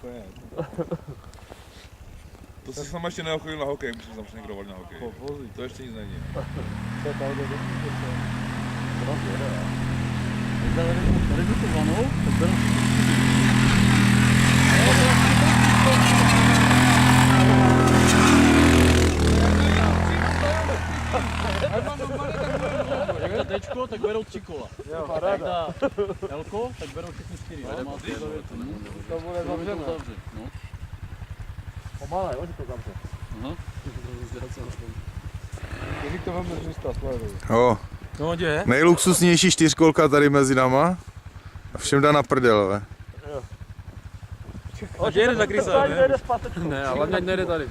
to je. To si sama ještě neochodil na hokej, musím tam někdo na hokej. To ještě nic není. To je pravda, že to je. Redukovanou, tak berou jak dá Tčko, tak berou 3 kola. Jak dá Lko, tak berou všechny 4. To bude zavřené. No. Pomalej, on to zavře. Aha. Když to veme z místa, sleduj. Jo, No, kde? nejluxusnější 4kolka tady mezi náma. A všem dá na prdel, ve. A kde jede za krysa, ne? Ne, ale hlavně ať nejde tady.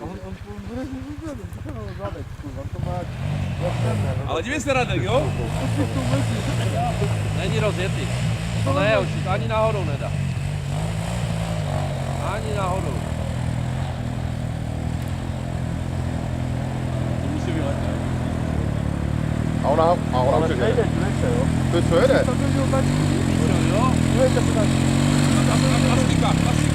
Ale dívej se, Radek, jo? Není rozjetý. To ne, už ani náhodou nedá. Ani náhodou. To musí vyletět. A ona už jede. To je co jede? Jo? Klasika.